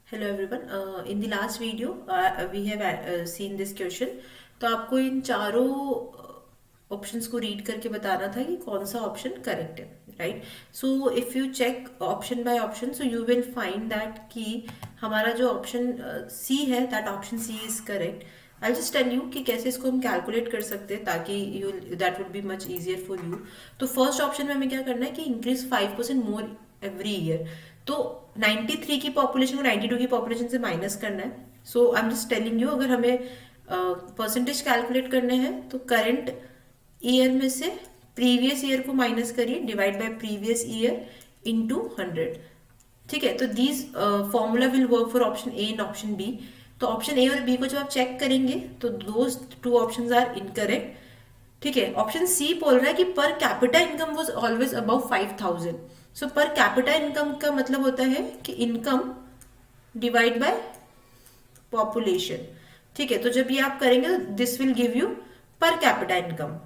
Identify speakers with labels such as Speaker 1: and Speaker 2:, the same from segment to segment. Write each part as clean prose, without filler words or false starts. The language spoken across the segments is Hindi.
Speaker 1: Hello everyone in the last video we have seen this question। तो आपको इन चारों ऑप्शंस को रीड करके बताना था कि कौन सा ऑप्शन करेक्ट है, right. So if you check option by option, so you will find that कि हमारा जो ऑप्शन सी है, that option C is correct. I just tell you कि कैसे इसको हम कैलकुलेट कर सकते हैं ताकि you that would be much easier for you. तो फर्स्ट ऑप्शन में हमें क्या करना है कि इंक्रीज 5% मोर एवरी ईयर। तो 93 की पॉपुलेशन को 92 की पॉपुलेशन से माइनस करना है। So I am just telling you, अगर हमें परसेंटेज कैलकुलेट करने हैं तो करंट ईयर में से प्रीवियस ईयर को माइनस करिए, divide by previous year into 100। ठीक है, तो these formula will work for option A and option B. तो ऑप्शन ए और बी को जब आप चेक करेंगे तो those two options are incorrect. ठीक है, ऑप्शन सी बोल रहा है कि per capita income was always above 5000। So per capita income का मतलब होता है कि इनकम डिवाइड बाय पॉपुलेशन। ठीक है, तो जब ये आप करेंगे तो this will give you per capita income.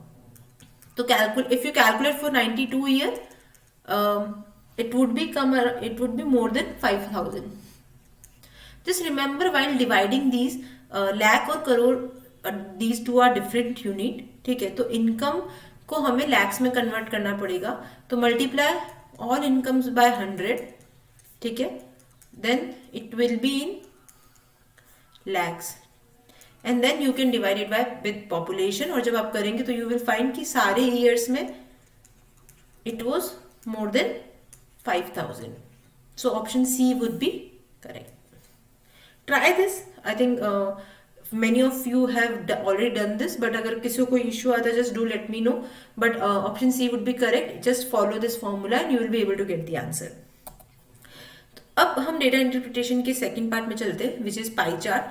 Speaker 1: तो calculate, if you calculate for 92 year, it would be more than 5000। just remember while dividing these lakh और crore, these two are different unit। ठीक है, तो इनकम को हमें लैक्स में कन्वर्ट करना पड़ेगा। तो मल्टीप्लाई ऑल इनकम्स बाय 100। ठीक है, then it will be in lakhs and then you can divide it by with population. और जब आप करेंगे तो यू विल फाइंड कि सारे ईयर्स में it was more than 5000। so option C would be correct। try this। I think many of you have already done this, but अगर किसी को कोई issue आता है just do let me know। but option C would be correct। just follow this formula and you will be able to get the answer। अब हम डेटा इंटरप्रिटेशन के सेकंड पार्ट में चलते हैं, which is pie chart.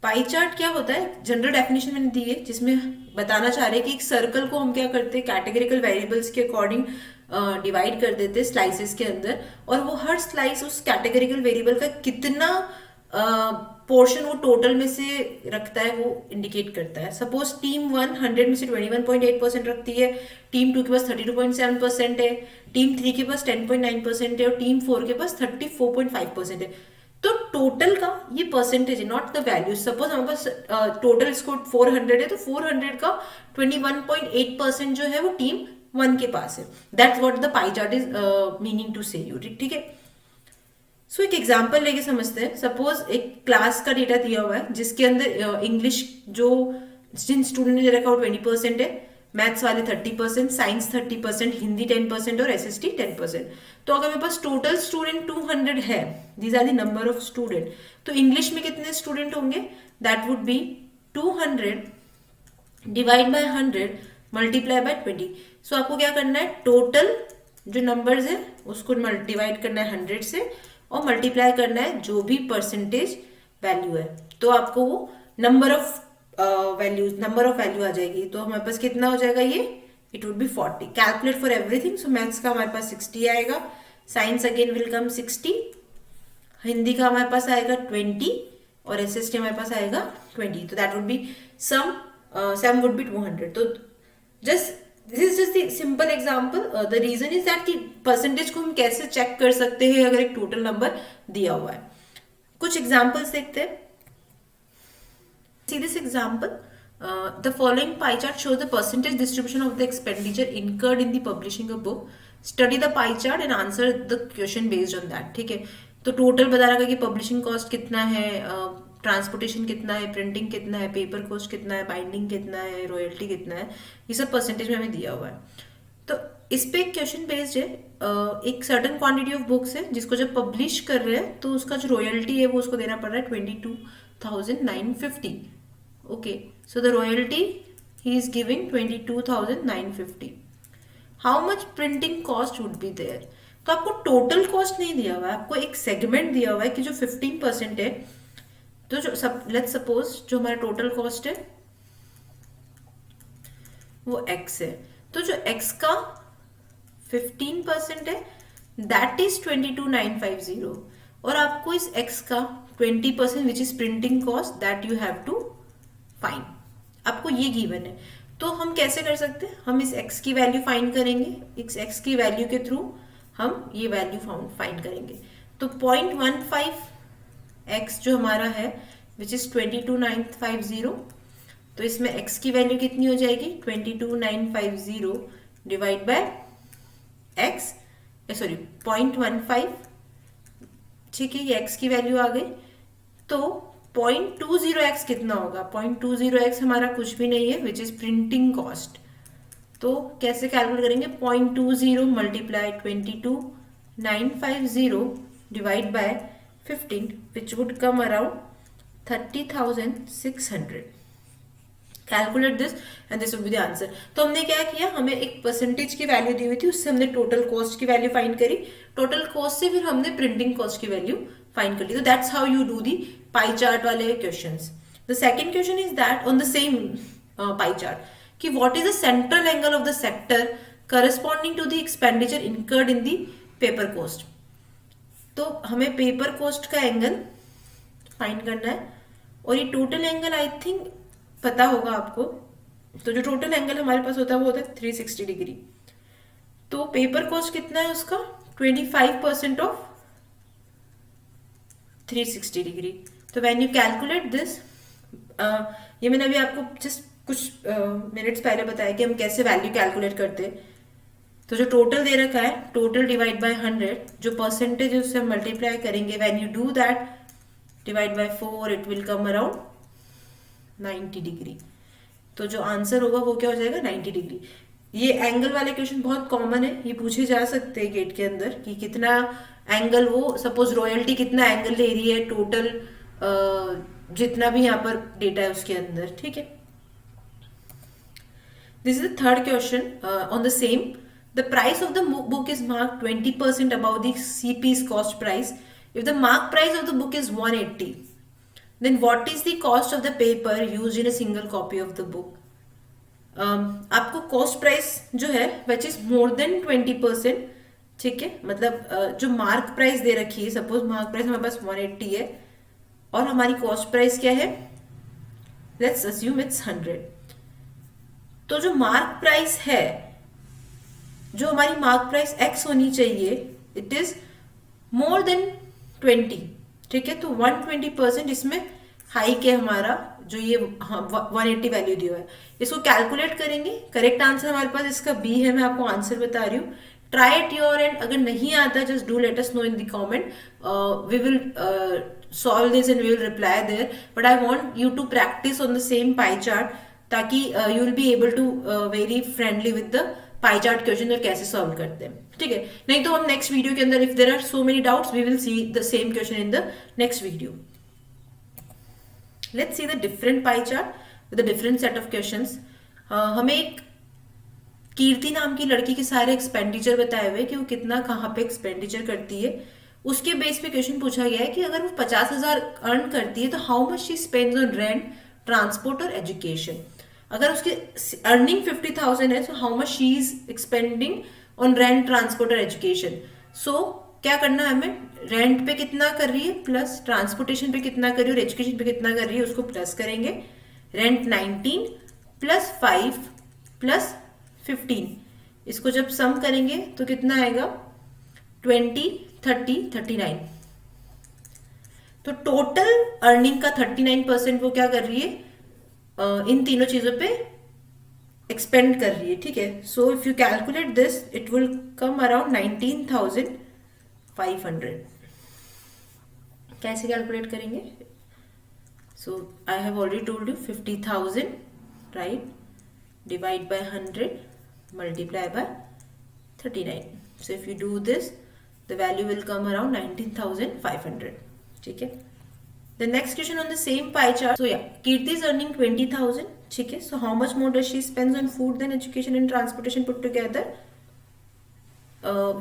Speaker 1: Pie chart क्या होता है, जनरल डेफिनेशन मैंने दी है जिसमें बताना चाह रहे हैं कि एक सर्कल को हम क्या करते हैं, कैटेगरिकल वेरिएबल्स के अकॉर्डिंग डिवाइड कर देते हैं स्लाइसेस के अंदर, और वो हर स्लाइस उस कैटेगरिकल वेरिएबल का कितना पोर्शन वो टोटल में से रखता है वो इंडिकेट करता है। सपोज टीम 1 100 में से 21.8% रखती है, टीम 2 के पास 32.7% है, टीम 3 के पास 10.9% है और टीम 4 के पास 34.5% है। तो टोटल का ये परसेंटेज है, नॉट द वैल्यू। सपोज हमारे पास टोटल स्कोर 400 है, तो 400 का 21.8% जो है वो टीम 1 के पास है। That's what the pie chart is meaning to say you. ठीक है, सो एक एग्जाम्पल लेके समझते हैं। सपोज एक क्लास का डेटा दिया हुआ है जिसके अंदर इंग्लिश जो जिन स्टूडेंट ने दे रखा वो 20% है, मैथ्स वाले 30%, साइंस 30%, हिंदी 10% और एसएसटी 10%। तो अगर मेरे पास टोटल स्टूडेंट 200 है, these are the number of student, तो इंग्लिश में कितने स्टूडेंट होंगे, that would be 200 divide by 100 multiply by 20। So आपको क्या करना है, टोटल जो नंबर्स है उसको डिवाइड करना है 100 से और मल्टीप्लाई करना है जो भी परसेंटेज वैल्यू है। तो आपको वो नंबर ऑफ वैल्यू आ जाएगी। तो हमारे पास कितना हो जाएगा ये, it would be 40। Calculate for everything. So maths का हमारे पास 60 आएगा, science again will come 60, Hindi का हमारे पास आएगा 20 और एसएसटी हमारे पास आएगा 20। तो that would be sum would be 200। तो just this is just the simple example. The reason is that कि परसेंटेज को हम कैसे चेक कर सकते हैं अगर एक टोटल नंबर दिया हुआ है। कुछ एग्जांपल्स देखते हैं। See this example. The following pie chart shows the percentage distribution of the expenditure incurred in the publishing a book। Study the pie chart and answer the question based on that। ठीक है, तो टोटल बता रहा है कि पब्लिशिंग कॉस्ट कितना है, ट्रांसपोर्टेशन कितना है, प्रिंटिंग कितना है, पेपर कॉस्ट कितना है, बाइंडिंग कितना है, रॉयल्टी कितना है, ये सब परसेंटेज में हमें दिया हुआ है। तो इस पे एक क्वेश्चन बेस्ड है। एक सर्टन क्वांटिटी ऑफ बुक्स है जिसको जब पब्लिश कर रहे हैं तो उसका जो रॉयल्टी है वो उसको देना पड़ रहा है 22,950। okay, so the royalty he is giving 22,950। how much printing cost would be there। तो आपको टोटल कॉस्ट नहीं दिया हुआ है, आपको एक सेगमेंट दिया हुआ है कि जो 15% है। तो जो लेट्स सपोज जो हमारा टोटल कॉस्ट है वो x है, तो जो x का 15% है दैट इज 22,950 और आपको इस x का 20% which is printing cost that you have to find. आपको ये गिवन है, तो हम कैसे कर सकते हैं, हम इस x की वैल्यू फाइंड करेंगे, इस x की वैल्यू के थ्रू हम ये वैल्यू फाइंड करेंगे। तो 0.15 x जो हमारा है विच इज 22,950, तो इसमें x की वैल्यू कितनी हो जाएगी 22,950 डिवाइड बाय x, सॉरी 0.15, ठीक है, ये x की वैल्यू आ गई। तो 0.20x कितना होगा, 0.20x हमारा कुछ भी नहीं है विच इज प्रिंटिंग कॉस्ट। तो कैसे कैलकुलेट करेंगे, 0.20 multiply 22,950 divide by 15 which would come around 30,600। Calculate this and this will be the answer. तो हमने क्या किया, हमें एक परसेंटेज की वैल्यू दी हुई थी, उससे हमने टोटल कॉस्ट की वैल्यू फाइंड करी, टोटल कॉस्ट से फिर हमने प्रिंटिंग कॉस्ट की वैल्यू फाइंड कर ली। तो that's how you do the pie chart वाले questions. The second question is that on the same pie chart कि what is the central angle of the sector corresponding to the expenditure incurred in the paper cost. तो हमें पेपर कॉस्ट का एंगल फाइंड करना है, और ये टोटल एंगल आई थिंक पता होगा आपको। तो जो टोटल एंगल हमारे पास होता है वो होता है 360 डिग्री। तो पेपर कॉस्ट कितना है उसका 25% ऑफ 360 डिग्री। तो व्हेन यू कैलकुलेट दिस, ये मैंने अभी आपको जस्ट कुछ मिनट्स पहले बताया कि हम कैसे वैल्यू कैलकुलेट करते हैं। तो जो टोटल दे रखा है, टोटल डिवाइड बाय 100, जो परसेंटेज है उससे हम मल्टीप्लाई करेंगे। When you do that divide by 4 it will come around 90 degree. तो जो आंसर होगा वो क्या हो जाएगा 90 डिग्री। ये एंगल वाले क्वेश्चन बहुत कॉमन है, ये पूछे जा सकते हैं गेट के अंदर कि कितना एंगल, वो सपोज रॉयल्टी कितना एंगल ले रही है टोटल, जितना भी यहाँ पर डेटा है उसके अंदर, ठीक है। This is the third question on the same. The price of the book is marked 20% about the CP's cost price. If the mark price of the book is 180, then what is the cost of the paper used in a single copy of the book? आपको कॉस्ट प्राइस जो है विच इज मोर देन 20%, ठीक है, मतलब जो मार्क प्राइस दे रखी है, सपोज मार्क प्राइस हमारे पास 180 है और हमारी कॉस्ट प्राइस क्या है, लेट्स अस्यूम इट्स 100। तो जो मार्क प्राइस है, जो हमारी मार्क प्राइस x होनी चाहिए, इट इज मोर देन 20, ठीक है। तो 120% इसमें हाइक है हमारा, जो ये 180 वैल्यू दिया है, इसको कैलकुलेट करेंगे। करेक्ट आंसर हमारे पास इसका बी है, मैं आपको आंसर बता रही हूँ। ट्राई इट योर एंड, अगर नहीं आता just do let us know in the comment, we will solve this and we will reply there, but I want you to practice on the same pie chart ताकि you will be able to very friendly with the pie chart question और कैसे सॉल्व करते हैं, ठीक है। नहीं तो हम नेक्स्ट वीडियो के अंदर, if there are so many doubts, we will see the same question in the next video. Let's see the different pie chart with the different set of questions. हमें एक कीर्ति नाम की लड़की के सारे एक्सपेंडिचर बताए हुए कि वो कितना कहाँ पे एक्सपेंडिचर करती है, उसके बेस पे क्वेश्चन पूछा गया है कि अगर वो 50,000 अर्न करती है तो how much she spends on rent, transport और एजुकेशन। अगर उसकी अर्निंग 50,000 है, तो how much she is expanding on rent, transport और एजुकेशन। सो क्या करना है हमें, रेंट पे कितना कर रही है प्लस ट्रांसपोर्टेशन पे कितना कर रही है और एजुकेशन पे कितना कर रही है, उसको प्लस करेंगे। रेंट 19 प्लस 5 प्लस 15, इसको जब सम करेंगे तो कितना आएगा 20, 30, 39। तो टोटल अर्निंग का 39% वो क्या कर रही है, इन तीनों चीजों पे एक्सपेंड कर रही है, ठीक है। So if you calculate this it will come around 19,500। कैसे कैलकुलेट करेंगे, so I have already told you 50,000 right, divide by 100 multiply by 39। So if you do this the value will come around 19,500, ठीक है। The next question on the same pie chart. So yeah, Kirti is earning 20,000. ठीक है. So how much more does she spends on food than education and transportation put together?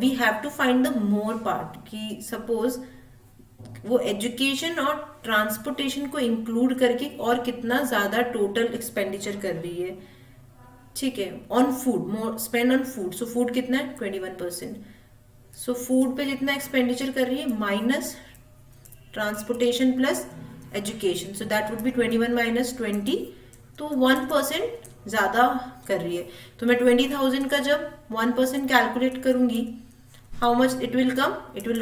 Speaker 1: We have to find the more part. कि suppose वो एजुकेशन और ट्रांसपोर्टेशन को इंक्लूड करके और कितना ज्यादा टोटल एक्सपेंडिचर कर रही है, ठीक है, on food, more spend on food. So food कितना है 21%। सो फूड पे जितना एक्सपेंडिचर कर रही है minus transportation plus education, so that would B 21 minus 20, तो 1% ज्यादा कर रही है। तो मैं 20,000 का जब 1% कैलकुलेट करूंगी, how much it will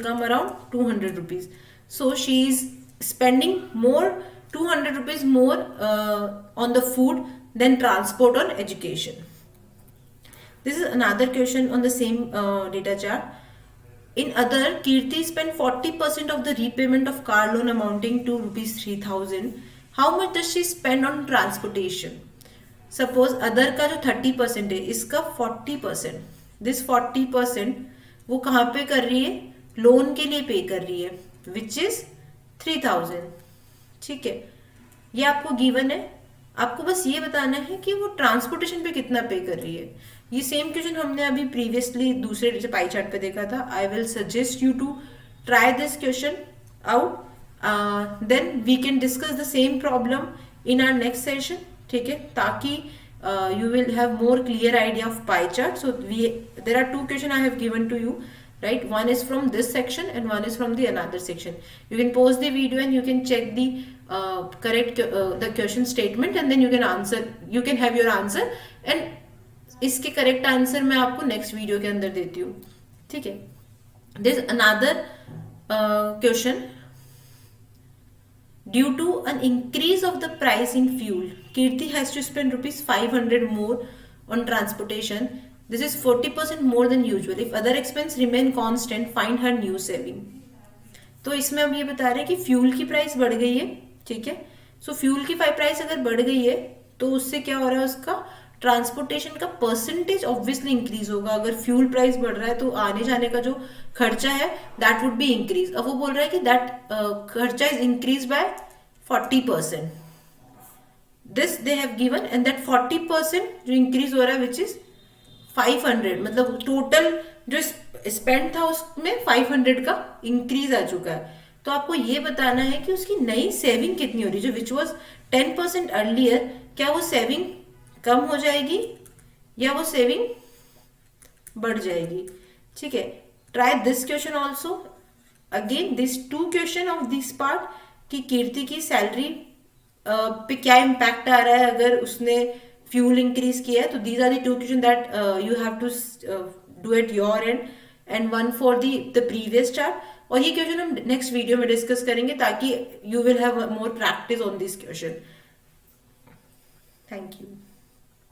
Speaker 1: come around 200 rupees. So she is spending more 200 rupees more on the food than transport or education. This is another question on the same data chart. In other, Kirti spent 40% of the repayment of car loan amounting to rupees 3000. How much does she spend on transportation? Suppose other का जो 30% है, इसका 40%, दिस 40% वो कहाँ पे कर रही है, लोन के लिए पे कर रही है, विच इज 3000. ठीक है, ये आपको गिवन है, आपको बस ये बताना है कि वो ट्रांसपोर्टेशन पे कितना पे कर रही है. ये सेम क्वेश्चन हमने अभी प्रीवियसली दूसरे पाई चार्ट पे देखा था. I will suggest you to try this question out, then we can discuss the same problem in our next session. ठीक है, ताकि you will have more clear idea of pie chart. So there are two question I have given to you, right? One is from this section and one is from the another section. You can pause the video and you can check the correct the question statement, and then you can answer, you can have your answer, and इसके correct answer मैं आपको next video के अंदर देती हूँ. ठीक है, there is another question. Due to an increase of the price in fuel, Kirti has to spend rupees 500 more on transportation. This is 40% more than usual. If other expense remain constant, find her new saving. तो इसमें हम ये बता रहे हैं कि फ्यूल की प्राइस बढ़ गई है. ठीक है, सो फ्यूल की प्राइस अगर बढ़ गई है तो उससे क्या हो रहा है, उसका ट्रांसपोर्टेशन का परसेंटेज ऑब्वियसली इंक्रीज होगा. अगर फ्यूल प्राइस बढ़ रहा है तो आने जाने का जो खर्चा है दैट वुड बी इंक्रीज. अब वो बोल रहा है कि दैट खर्चा is increase by 40%. This they have given, and that 40% जो इंक्रीज हो रहा है विच इज 500, मतलब टोटल जो स्पेंड था उसमें 500 का इंक्रीज आ चुका है. तो आपको ये बताना है कि उसकी नई सेविंग कितनी हो रही है. जो विच वॉज 10% अर्लियर, क्या वो सेविंग कम हो जाएगी या वो सेविंग बढ़ जाएगी. ठीक है, try this question also. Again this two question of this part कि कीर्ति की सैलरी पे क्या इम्पैक्ट आ रहा है अगर उसने फ्यूल इंक्रीज किया है. तो these are the two question that you have to do at your end, and one for the previous chart. और ये क्वेश्चन हम नेक्स्ट वीडियो में डिस्कस करेंगे ताकि you will have more practice on this question. Thank you.